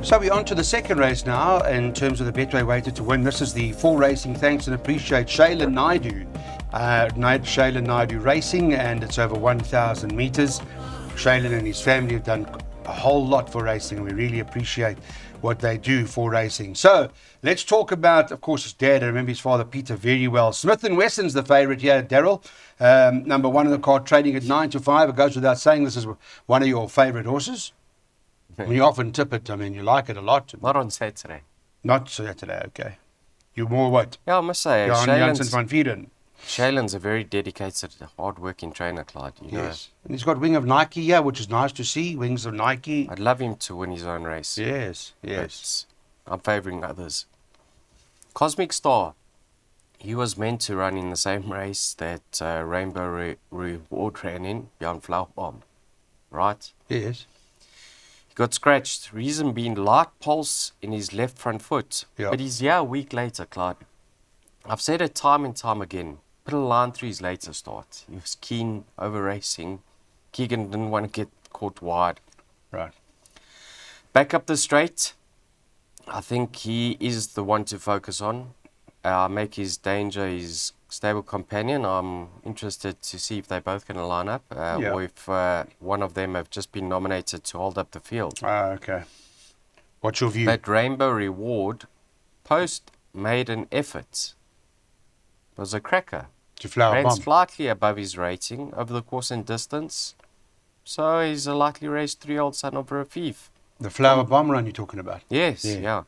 So we're on to the second race now in terms of the Betway weighted to win. This is the full racing. Thanks and appreciate Shailen Naidu. Shailen Naidu Racing, and it's over 1,000 meters. Shailen and his family have done a whole lot for racing. We really appreciate what they do for racing. So let's talk about, of course, his dad. I remember his father, Peter, very well. Smith & Wesson's the favourite here, Daryl. Number one in the card, trading at 9 to 5. It goes without saying this is one of your favourite horses. You often tip it. I mean, you like it a lot. Not on Saturday. Not Saturday, okay. You're more what? Yeah, I must say, Janssen van Vieren. Shailen's a very dedicated, hard-working trainer, Clyde. You know. And he's got Wing of Nike here, which is nice to see. Wings of Nike. I'd love him to win his own race. Yes. But I'm favouring others. Cosmic Star. He was meant to run in the same race that Rainbow Reward ran in, beyond Flower Bomb. Right? Yes. Got scratched, reason being light pulse in his left front foot. Yeah. But he's here a week later, Clyde. I've said it time and time again. Put a line through his later start. He was keen over racing. Keegan didn't want to get caught wide. Right. Back up the straight. I think he is the one to focus on. Make his danger his stable companion. I'm interested to see if they both going to line up or if one of them have just been nominated to hold up the field. Okay. What's your view? But Rainbow Reward post made an effort. It was a cracker. To Flower Ran Bomb. slightly above his rating over the course and distance. So he's a likely race 3-year-old son of Rafif. The Flower Bomb run you're talking about? Yes, yeah.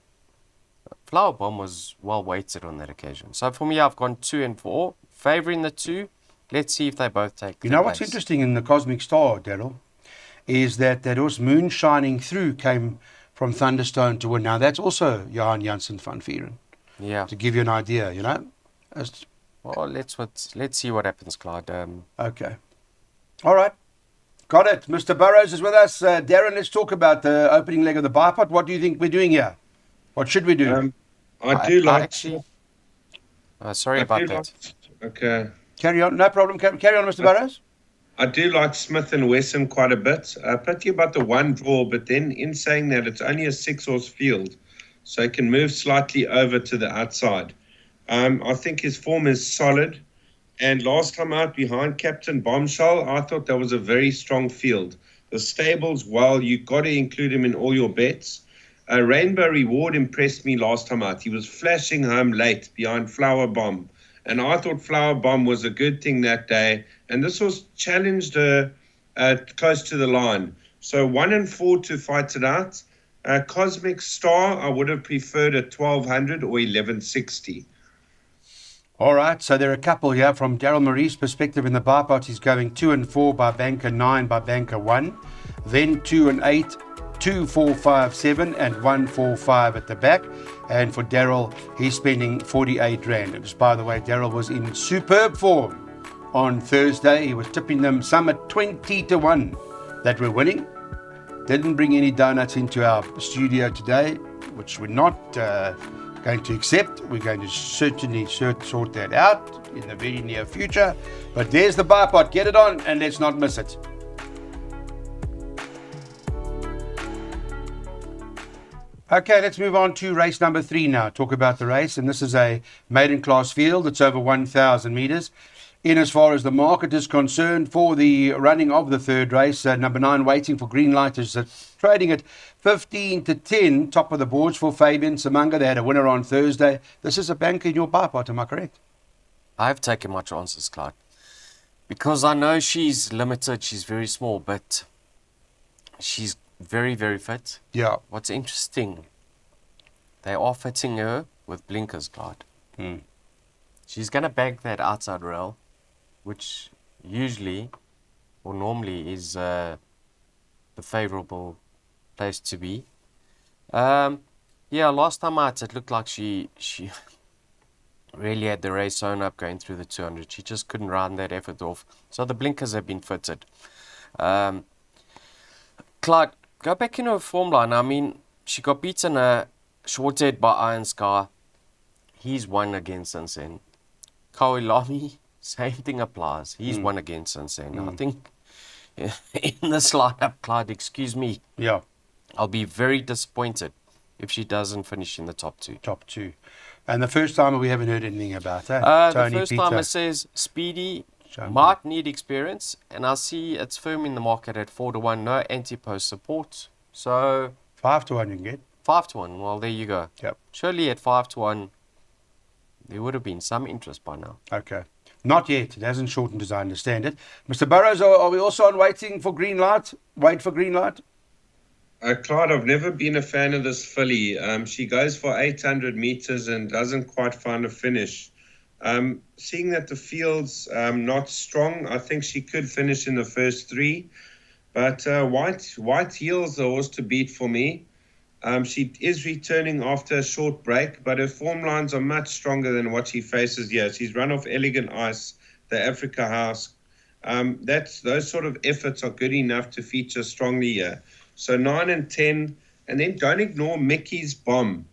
Flower Bomb was well weighted on that occasion. So for me, I've gone 2 and 4. Favouring the 2. Let's see if they both take You the know what's place. interesting in the Cosmic Star, Daryl, is that horse Moon Shining Through came from Thunderstone to win. Now that's also Johan Janssen van Vieren. Yeah. To give you an idea, you know? Well, let's see what happens, Clyde. Okay. All right. Got it. Mr. Burrows is with us. Darren, let's talk about the opening leg of the bipod. What do you think we're doing here? What should we do? Sorry about that. Okay. Carry on. No problem. Carry on, Mr. Burrows. I do like Smith & Wesson quite a bit. Pity about the one draw, but then in saying that, it's only a 6-horse field, so it can move slightly over to the outside. I think his form is solid. And last time out behind Captain Bombshell, I thought that was a very strong field. The stables, well, you've got to include him in all your bets. Rainbow Reward impressed me last time out. He was flashing home late behind Flower Bomb. And I thought Flower Bomb was a good thing that day. And this was challenged close to the line. So 1 and 4 to fight it out. Cosmic Star, I would have preferred a 1,200 or 1,160. All right, so there are a couple here. From Daryl Marie's perspective in the bipod, he's going 2 and 4 by banker 9 by banker 1. Then 2 and 8, 2, 4, 5, 7, and 1, 4, 5 at the back. And for Daryl, he's spending 48 Rand. Because, by the way, Daryl was in superb form on Thursday. He was tipping them some at 20 to 1 that we're winning. Didn't bring any donuts into our studio today, which we're not going to accept. We're going to certainly sort that out in the very near future. But there's the bipod. Get it on and let's not miss it. Okay, let's move on to race number 3 now. Talk about the race. And this is a maiden class field. It's over 1,000 meters. In as far as the market is concerned, for the running of the third race, number 9 Waiting for Green Light is trading at 15 to 10, top of the boards for Fabian Samanga. They had a winner on Thursday. This is a banker in your bipod, am I correct? I've taken my chances, Clyde. Because I know she's limited, she's very small, but she's very, very fit. Yeah. What's interesting, they are fitting her with blinkers, Clyde. She's going to bank that outside rail, which usually or normally is the favourable place to be. Last time out it looked like she really had the race sewn up going through the 200. She just couldn't round that effort off. So the blinkers have been fitted. Clyde, go back into her form line. I mean, she got beaten short head by Iron Sky. He's won against Sunsen. Kawilami, same thing applies. He's won against Sunsen. I think in this lineup, Clyde, excuse me, Yeah. I'll be very disappointed if she doesn't finish in the top two. Top two. And the first timer we haven't heard anything about, The Tony first Peter. timer says Speedy Jumping. might need experience, and I see it's firm in the market at 4-1, no anti-post support. So 5-1 you can get. 5-1, well, there you go. Yep. Surely at 5-1, there would have been some interest by now. Okay. Not yet. It hasn't shortened as I understand it. Mr. Burrows, are we also on waiting for green light? Wait for green light? Clyde, I've never been a fan of this filly. She goes for 800 meters and doesn't quite find a finish. Seeing that the field's not strong, I think she could finish in the first three. But White Heel's the horse to beat for me. She is returning after a short break, but her form lines are much stronger than what she faces here. She's run off Elegant Ice, the Africa House. Those sort of efforts are good enough to feature strongly here. So 9 and 10, and then don't ignore Mickey's Bomb.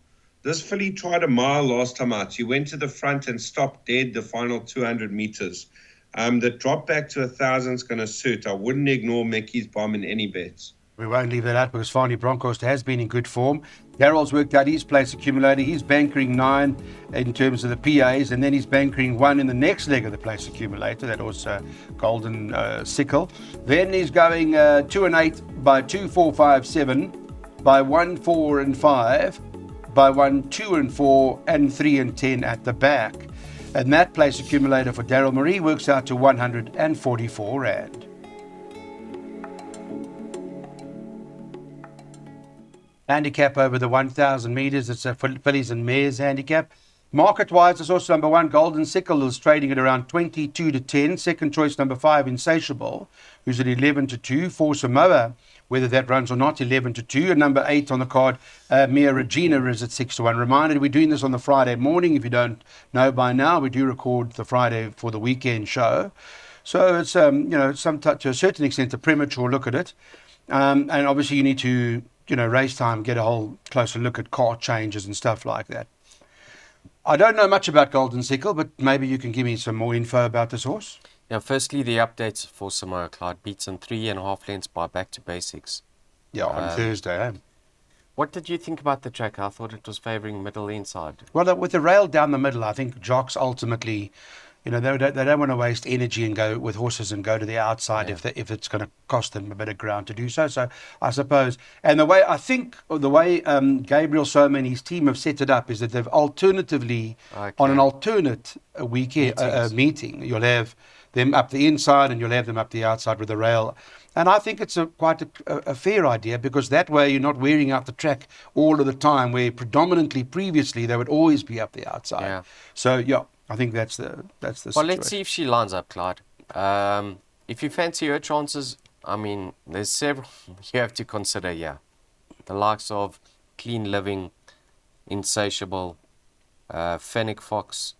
This filly tried a mile last time out. She went to the front and stopped dead the final 200 meters. The drop back to 1,000 is going to suit. I wouldn't ignore Mickey's Bomb in any bets. We won't leave that out because Fani Bronkhorst has been in good form. Daryl's worked out his place accumulator. He's bankering 9 in terms of the PAs, and then he's bankering 1 in the next leg of the place accumulator. That was Golden Sickle. Then he's going 2 and 8 by 2, 4, 5, 7, by 1, 4 and 5, by 1, 2 and 4, and 3 and 10 at the back. And that place accumulator for Daryl Marie works out to 144 Rand. Handicap over the 1,000 metres. It's a fillies and mares handicap. Market-wise, it's also number 1, Golden Sickle, is trading at around 22 to 10. Second choice, number 5, Insatiable, who's at 11 to 2. For Samoa, whether that runs or not, 11 to 2. And number 8 on the card, Mia Regina, is at 6 to 1. Reminder, we're doing this on the Friday morning. If you don't know by now, we do record the Friday for the weekend show. So it's, to a certain extent, a premature look at it. And obviously you need to, race time, get a whole closer look at car changes and stuff like that. I don't know much about Golden Sickle, but maybe you can give me some more info about this horse. Yeah, firstly, the updates for Samoa Clyde beats in 3.5 lengths by Back to Basics. Yeah, on Thursday. Eh? What did you think about the track? I thought it was favouring middle inside. Well, with the rail down the middle, I think jocks ultimately, they don't want to waste energy and go with horses and go to the outside if it's going to cost them a bit of ground to do so. So I suppose, and the way Gabriel Soma and his team have set it up is that they've alternatively on an alternate weekend meeting, you'll have them up the inside and you'll have them up the outside with the rail. And I think it's quite a fair idea, because that way you're not wearing out the track all of the time, where predominantly previously they would always be up the outside. Yeah. So I think that's the situation. Well, let's see if she lines up, Clyde. If you fancy her chances, there's several you have to consider here. The likes of Clean Living, Insatiable, Fennec Fox.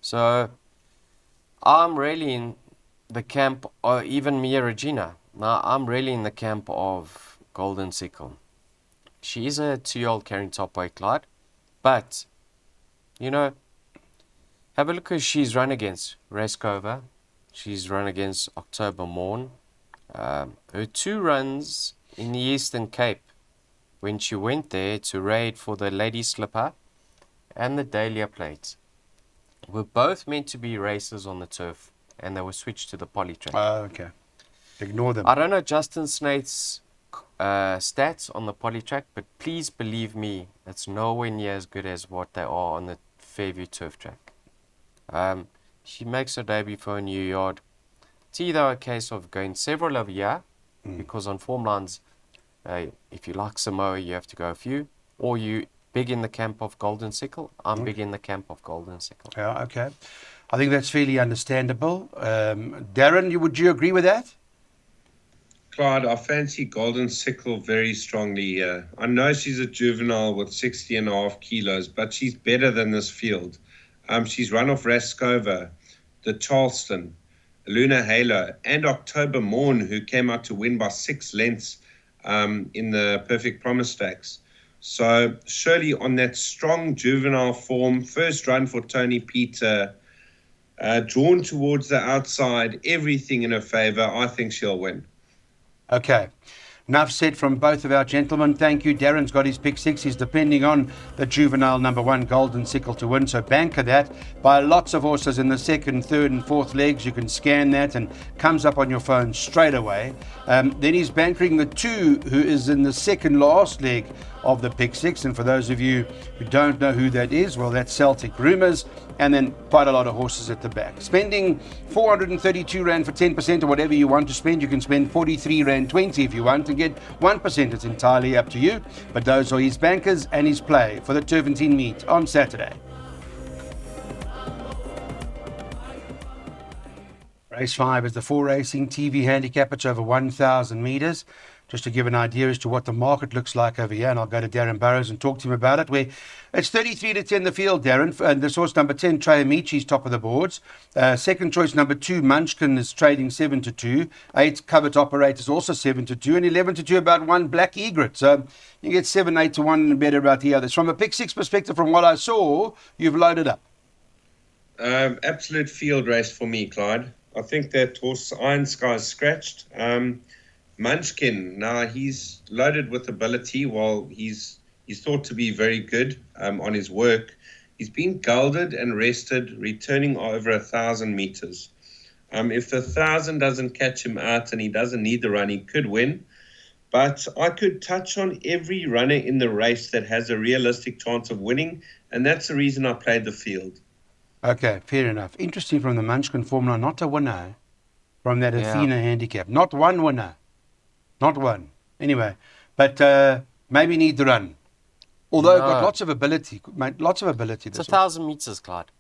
So I'm really in the camp, or even Mia Regina. Now, I'm really in the camp of Golden Sickle. She is a 2-year-old carrying top weight, Clyde. But, have a look who she's run against. Raskova. She's run against October Morn. Her 2 runs in the Eastern Cape, when she went there to raid for the Lady Slipper and the Dahlia Plate, were both meant to be races on the turf, and they were switched to the poly track. Oh, okay. Ignore them. I don't know Justin Snaith's stats on the poly track, but please believe me, it's nowhere near as good as what they are on the Fairview turf track. She makes her debut for a new yard. It's either a case of going several over here, because on form lines, if you like Samoa, you have to go a few, or you big in the camp of Golden Sickle. I'm big in the camp of Golden Sickle. Yeah, okay. I think that's fairly understandable. Darren, would you agree with that? Clyde, I fancy Golden Sickle very strongly here. I know she's a juvenile with 60.5 kilos, but she's better than this field. She's run off Raskova, the Charleston, Luna Halo, and October Morn, who came out to win by 6 lengths in the Perfect Promise Stakes. So surely on that strong juvenile form, first run for Tony Peter, drawn towards the outside, everything in her favour, I think she'll win. Okay. Enough said from both of our gentlemen. Thank you. Darren's got his pick six. He's depending on the juvenile number one, Golden Sickle, to win. So banker that. Buy lots of horses in the second, third and fourth legs. You can scan that and comes up on your phone straight away. Then he's bankering the two, who is in the second last leg of the pick six. And for those of you who don't know who that is, well, that's Celtic Rumours. And then quite a lot of horses at the back. Spending 432 Rand for 10% or whatever you want to spend. You can spend 43 Rand 20 if you want and get 1%. It's entirely up to you. But those are his bankers and his play for the Turffontein meet on Saturday. Race 5 is the 4 Racing TV handicap. It's over 1,000 metres. Just to give an idea as to what the market looks like over here, and I'll go to Darren Burrows and talk to him about it, where it's 33 to 10 the field, Darren. And this horse number 10, Trey Amichi's top of the boards. Second choice number 2, Munchkin, is trading 7 to 2. 8, Covert Operators also 7 to 2. And 11 to 2, about 1, Black Egret. So you get 7, 8 to 1 and better about the others. From a pick 6 perspective, from what I saw, you've loaded up. Absolute field race for me, Clyde. I think that horse Iron Sky's scratched. Munchkin, now he's loaded with ability. While he's thought to be very good on his work, he's been gelded and rested, returning over 1,000 meters. If the 1,000 doesn't catch him out and he doesn't need the run, he could win. But I could touch on every runner in the race that has a realistic chance of winning, and that's the reason I played the field. Okay, fair enough. Interesting from the Munchkin formula, not a winner from that Athena handicap. Not one winner. Not one. Anyway, but maybe need the run. Although got lots of ability. Lots of ability. It's 1,000 meters, Clyde.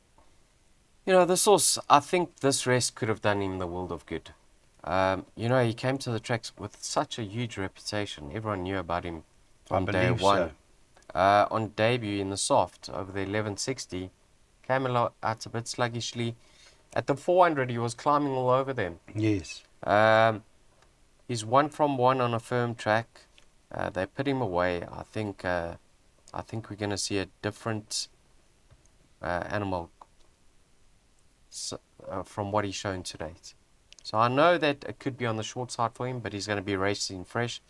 You know, this horse, I think this race could have done him the world of good. You know, he came to the tracks with such a huge reputation. Everyone knew about him from day one. So. On debut in the soft, over the 1160, came out a bit sluggishly. At the 400, he was climbing all over them. Yes. He's 1 from 1 on a firm track. They put him away. I think we're going to see a different animal from what he's shown to date. So I know that it could be on the short side for him, but he's going to be racing fresh.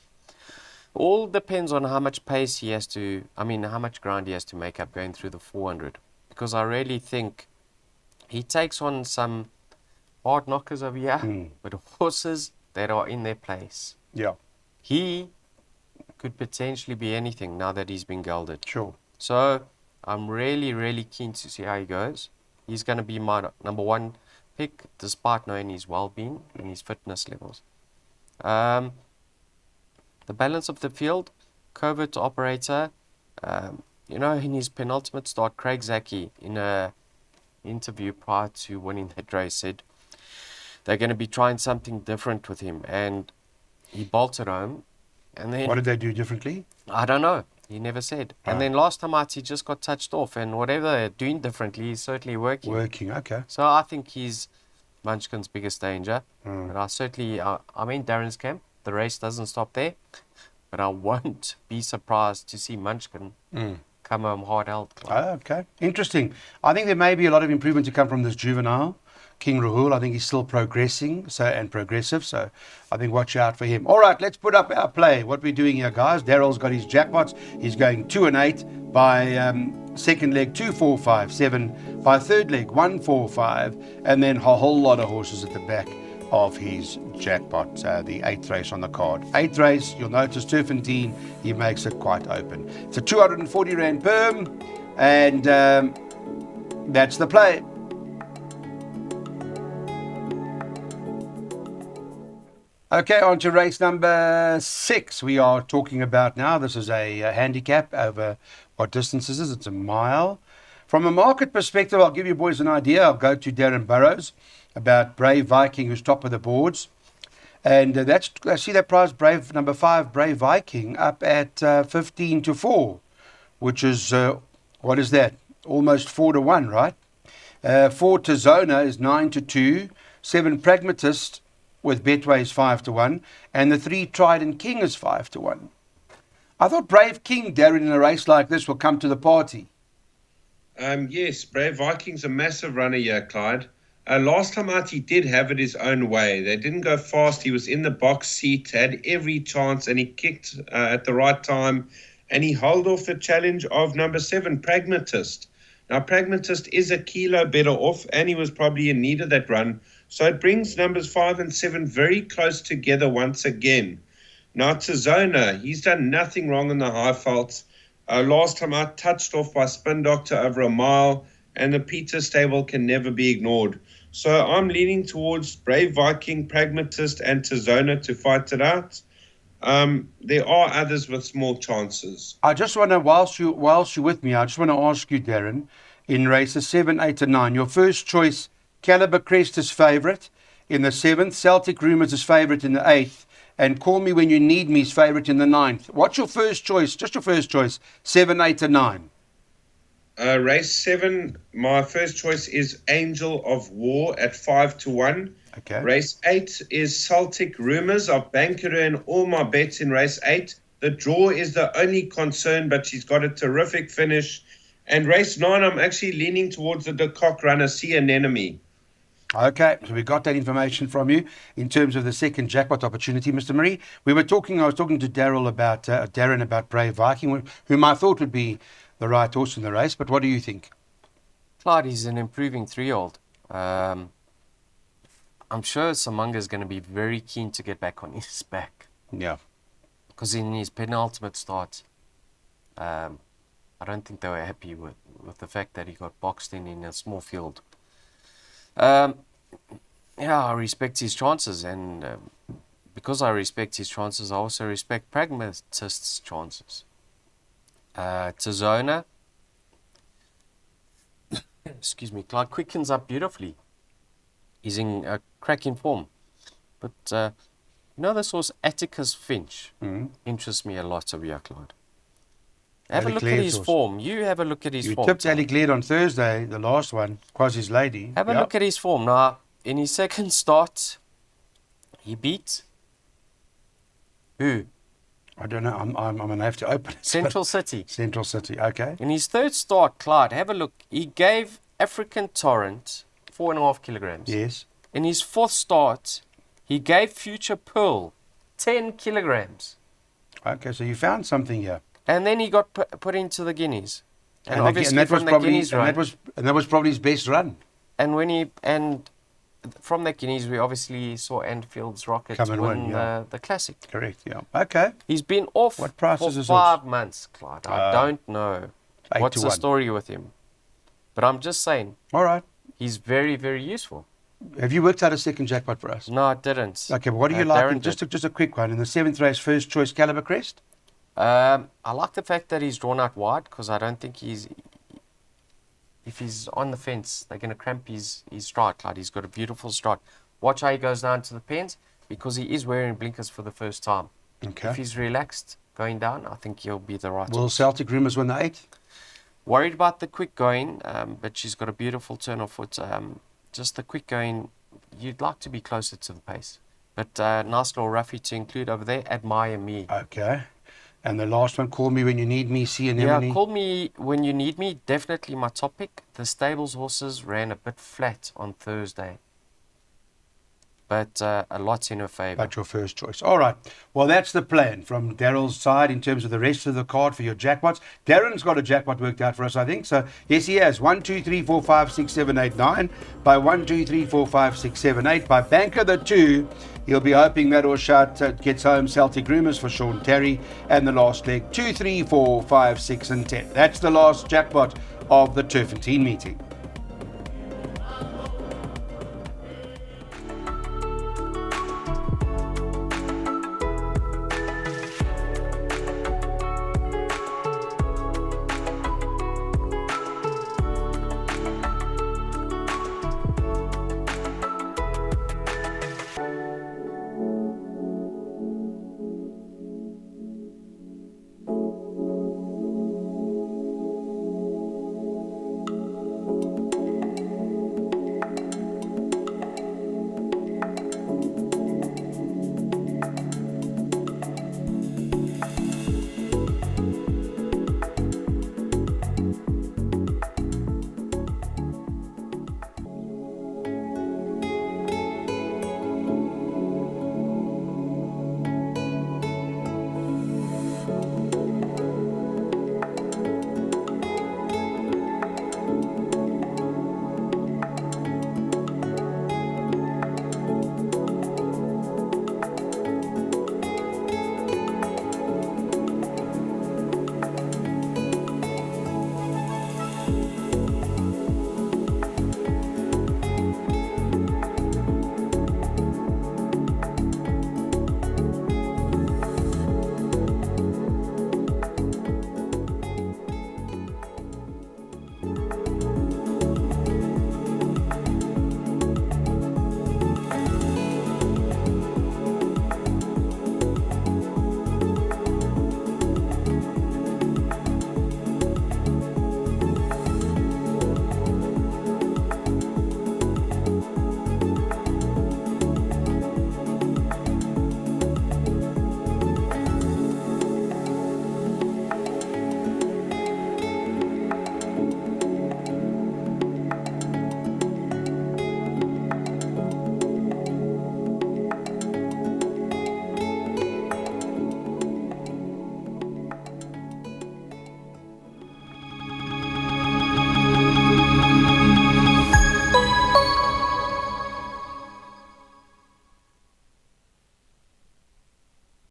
All depends on how much pace he has to, how much ground he has to make up going through the 400. Because I really think he takes on some hard knockers over here, but horses that are in their place. Yeah. He could potentially be anything now that he's been gelded. Sure. So I'm really, really keen to see how he goes. He's going to be my number one pick, despite knowing his well-being and his fitness levels. The balance of the field, Covert Operator, in his penultimate start, Craig Zaki, in a interview prior to winning that race, said they're going to be trying something different with him, and he bolted home. And then, what did they do differently? I don't know. He never said. And then last time out, he just got touched off, and whatever they're doing differently, he's certainly working. Okay. So I think he's Munchkin's biggest danger. But I certainly, I'm in Darren's camp. The race doesn't stop there. But I won't be surprised to see Munchkin come home hard held. Okay, interesting. I think there may be a lot of improvement to come from this juvenile, King Rahul. I think he's still progressing and progressive, so I think watch out for him. All right, let's put up our play. What we're doing here, guys. Daryl's got his jackpots. He's going 2 and 8 by second leg 2, 4, 5, 7, by third leg 1, 4, 5, and then a whole lot of horses at the back of his jackpot, the 8th race on the card. 8th race, you'll notice Turffontein, he makes it quite open. It's a 240 Rand perm, and that's the play. Okay, on to race number 6 we are talking about now. This is a handicap over what distance is this? It's a mile. From a market perspective, I'll give you boys an idea. I'll go to Darren Burrows about Brave Viking, who's top of the boards. And I see that price, Brave number 5, Brave Viking, up at 15 to 4, which is, what is that? Almost 4 to 1, right? 4 to Zona is 9 to 2, 7 Pragmatist with Betway is 5 to 1, and the 3 Trident King is 5 to 1. I thought Brave King, Darren, in a race like this will come to the party. Yes, Brave Viking's a massive runner here, Clyde. Last time out, he did have it his own way. They didn't go fast. He was in the box seat, had every chance, and he kicked at the right time. And he held off the challenge of number 7, Pragmatist. Now, Pragmatist is a kilo better off, and he was probably in need of that run. So it brings numbers 5 and 7 very close together once again. Now, Tizona, he's done nothing wrong in the high faults. Last time out, touched off by Spin Doctor over a mile, and the Peter stable can never be ignored. So I'm leaning towards Brave Viking, Pragmatist, and Tizona to fight it out. There are others with small chances. I just want to, whilst you're with me, I just want to ask you, Darren, in races 7, 8, and 9, your first choice, Caliber Crest is favourite in the 7th, Celtic Rumours is favourite in the 8th, and Call Me When You Need Me is favourite in the 9th. What's your first choice? Just your first choice, 7, 8, and 9. Race 7, my first choice is Angel of War at 5-1. Okay. Race 8 is Celtic Rumours. I've banked her in all my bets in race 8. The draw is the only concern, but she's got a terrific finish. And race 9, I'm actually leaning towards the De Kock runner, See an Enemy. Okay, so we got that information from you in terms of the second jackpot opportunity, Mr. Marie. I was talking to Darren about Brave Viking, whom I thought would be the right horse in the race, but what do you think? Clyde, he's an improving 3-year-old. I'm sure Samunga is going to be very keen to get back on his back. Yeah. Because in his penultimate start, I don't think they were happy with the fact that he got boxed in a small field. I respect his chances, and because I respect his chances, I also respect Pragmatist's chances. Tizona, excuse me, Clyde quickens up beautifully. He's in a cracking form. But, this horse, Atticus Finch, interests me a lot of you, Clyde. Have a look at his form. You have a look at his form. You tipped Ali Gled on Thursday, the last one, Quasi's Lady. Have a look at his form. Now, in his second start, he beat who? I don't know. I'm going to have to open it. Central City. Central City, okay. In his third start, Clyde, have a look. He gave African Torrent 4.5 kilograms. Yes. In his fourth start, he gave Future Pearl 10 kilograms. Okay, so you found something here. And then he got put into the Guineas. And obviously that was from the probably, Guineas run. and that was probably his best run. And from the Guineas, we obviously saw Anfield's Rocket win the Classic. Correct, yeah. Okay. He's been off what price for is this 5 months, Clyde. I don't know 8 what's to the 1. story with him. But I'm just saying. All right. He's very, very useful. Have you worked out a second jackpot for us? No, I didn't. Okay, but what do you like? Just a quick one. In the 7th race, first choice, Caliber Crest? I like the fact that he's drawn out wide, because I don't think if he's on the fence, they're going to cramp his stride, Clyde. He's got a beautiful stride. Watch how he goes down to the pens, because he is wearing blinkers for the first time. Okay. If he's relaxed going down, I think he'll be the right Will horse. Celtic Rumours win the 8th? Worried about the quick going, but she's got a beautiful turn of foot. Just the quick going, you'd like to be closer to the pace. But nice little roughie to include over there, Admire Me. Okay. And the last one, Call Me When You Need Me, See an Enemy. Yeah, Call Me When You Need Me, definitely my topic. The stables horses ran a bit flat on Thursday. But a lot's in her favour. But your first choice. All right. Well, that's the plan from Darryl's side in terms of the rest of the card for your jackpots. Darren's got a jackpot worked out for us, I think. So, yes, he has. 1, 2, 3, 4, 5, 6, 7, 8, 9. By 1, 2, 3, 4, 5, 6, 7, 8. By Banker the 2, he'll be hoping that Orshat gets home Celtic Rumours for Sean Terry. And the last leg, 2, 3, 4, 5, 6, and 10. That's the last jackpot of the Turffontein meeting.